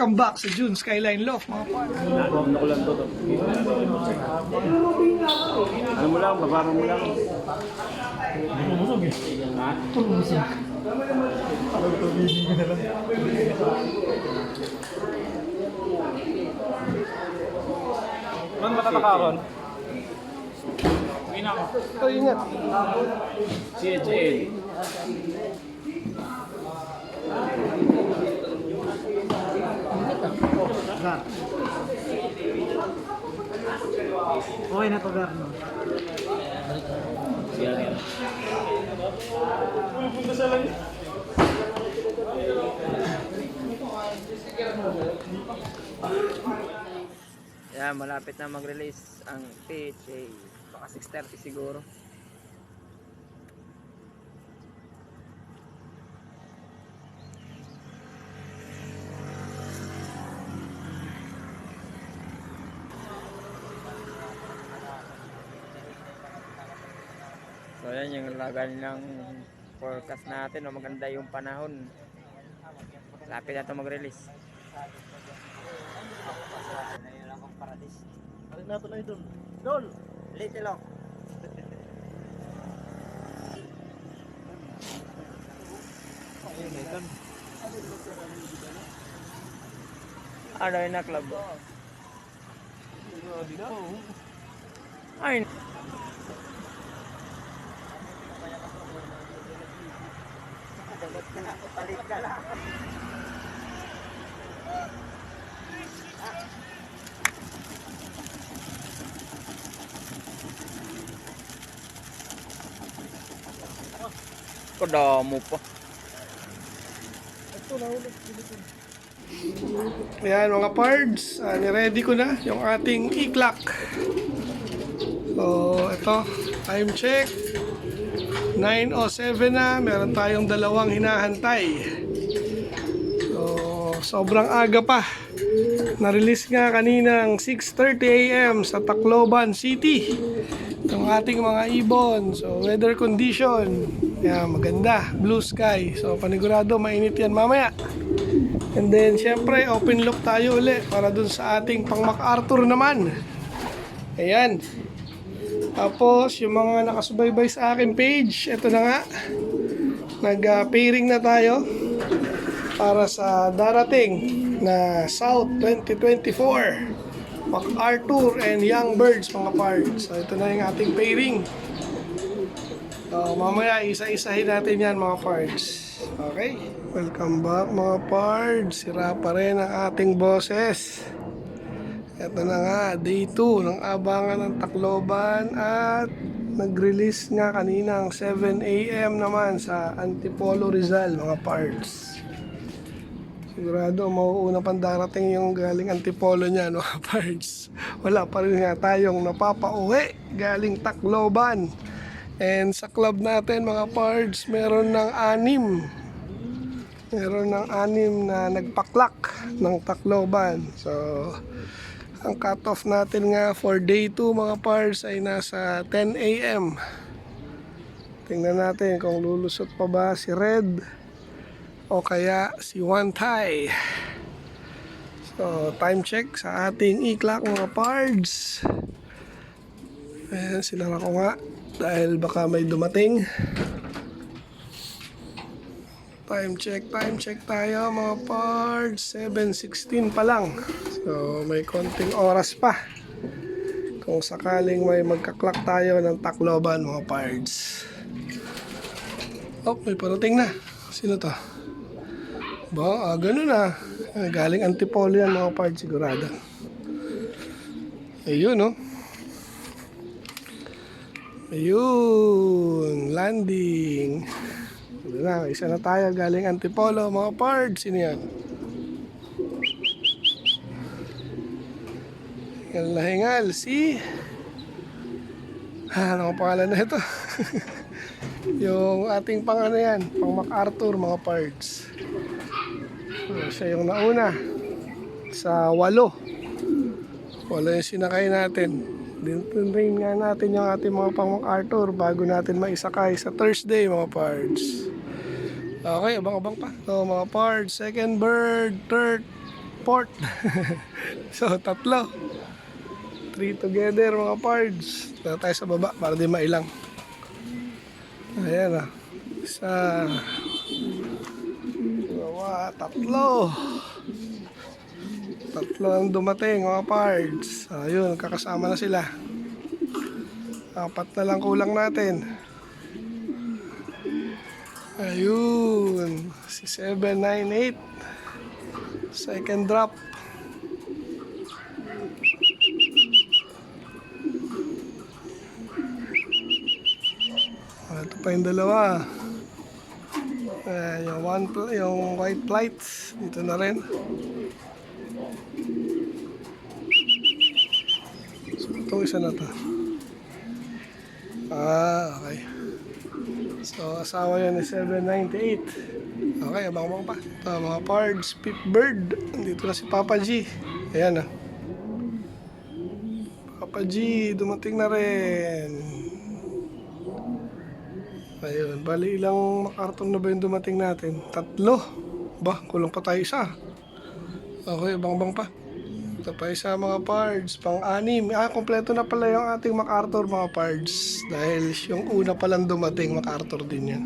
Welcome back sa June Skyline Loft, mga par. Ano ko lang to. Ano mo lang, bababa mo lang. Tumusog eh. Ha? Tumusog. Tubigin ko na lang. Man matatakaron? Ina ko. Ito, ingat. CHL. Okay na to, Garno. Siya yan. Yan, malapit na mag-release ang PHA. Baka 6:30 siguro. So yan yung lagan ng forecast natin. Maganda yung panahon. Lapit na ito mag-release. Balik natin na ito. Dol! Late lang. Ano yun na club? Ay. Kadamo pa. Ayan mga pards, niready ko na yung ating e-clock. So ito, time check 9:07 na, meron tayong dalawang hinahantay. So sobrang aga pa. Na-release nga kaninang 6:30 AM sa Tacloban City yung ating mga ibon. So weather condition, yan, maganda, blue sky. So panigurado mainit yan mamaya. And then syempre open loop tayo uli para dun sa ating pang MacArthur naman. Ayan. Tapos yung mga nakasubaybay sa aking page, eto na nga, nag-pairing na tayo para sa darating na South 2024 MacArthur and Young Birds, mga pards. So ito na yung ating pairing. So mamaya isa-isahin natin yan, mga pards. Okay, welcome back mga pards. Sira pa rin ang ating boses. Ito na nga, day 2 ng abangan ng Tacloban at nag-release nga kaninang 7 AM naman sa Antipolo Rizal, mga pards. Sigurado mauuna pang darating yung galing Antipolo niya, mga pards. Wala pa rin nga tayong napapauwi galing Tacloban. And sa club natin, mga pards, meron ng 6. Meron ng 6 na nagpaklak ng Tacloban. So ang cutoff natin nga for day 2, mga pards, ay nasa 10 AM. Tingnan natin kung lulusot pa ba si Red o kaya si One Thai. So time check sa ating e-clock, mga pards. Ayan, sinara ko nga dahil baka may dumating. Time check tayo, mga pards. 7:16 pa lang. So may konting oras pa kung sakaling may magka-clock tayo ng Tacloban, mga pards. Oh, may parating na. Sino to? Ba, ganun na. Galing Antipolo yan, mga pards, sigurado. Ayun, no? Ayun, landing. Na, isa na tayo galing Antipolo, mga pards. Sino yan? Hingal, si ano ang pangalan na ito? Yung ating pang ano yan, pang MacArthur, mga pards. So, siya yung nauna sa 8 yung sinakay natin. Dintrain nga natin yung ating mga pang MacArthur bago natin maisakay sa Thursday, mga pards. Okay, abang-abang pa. So mga pards, second bird, third, support. So, 3. 3 together mga pards. Tara tayo sa baba para di mailang. Ayan ah. 1, 2, 3. 3 ang dumating mga pards. Ayun, kakasama na sila. 4 na lang kulang natin. Ayun, si 798. Second drop. Ito pa yung dalawa. Yung white lights dito na rin. So itong isa na to. Okay. So asawa yan ni 798. Okay, abang-abang pa. Ito mga pards, Pip Bird. Dito na si Papa G. Ayan ah. Papa G, dumating na rin. Ayun, bali ilang makarton na ba yung dumating natin? 3. Ba, kulang pa tayo isa. Okay, bang pa. Ito pa isa mga pards, pang-6. Kompleto na pala yung ating MacArthur mga pards. Dahil yung una palang dumating, MacArthur din yan.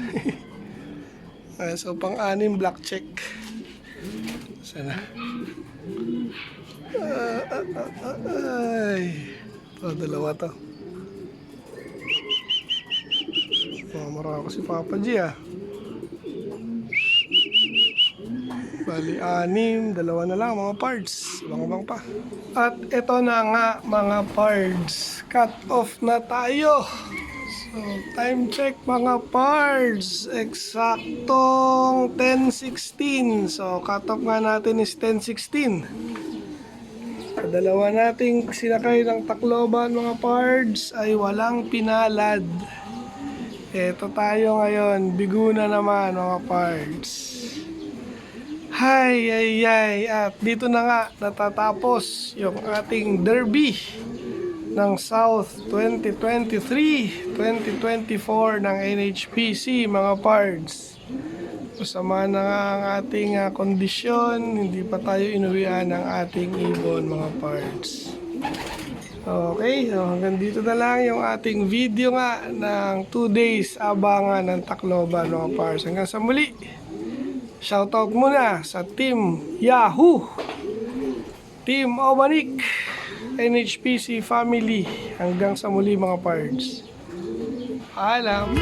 So pang-6, black check. Sana. Ito, 2 to. Mamara ako si Papa G ah. Bali 6, 2 na lang mga pards. Abang pa. At ito na nga mga pards. Cut off na tayo. So time check mga pards. Eksaktong 10:16. So cut off nga natin is 10:16. Dalawa nating sinakay ng Tacloban mga pards ay walang pinalad. Eto tayo ngayon, bigo na naman mga pards. Hay, at dito na nga natatapos yung ating derby ng South 2023-2024 ng NHPC mga pards. Masama na nga ang ating kondisyon, hindi pa tayo inuwian ng ating ibon mga pards. Okay, so hanggang dito na lang yung ating video nga ng 2 days abangan ng Tacloban mga pards. Hanggang sa muli, shoutout muna sa Team Yahoo, Team Omanik, NHPC family. Hanggang sa muli mga pards. Paalam!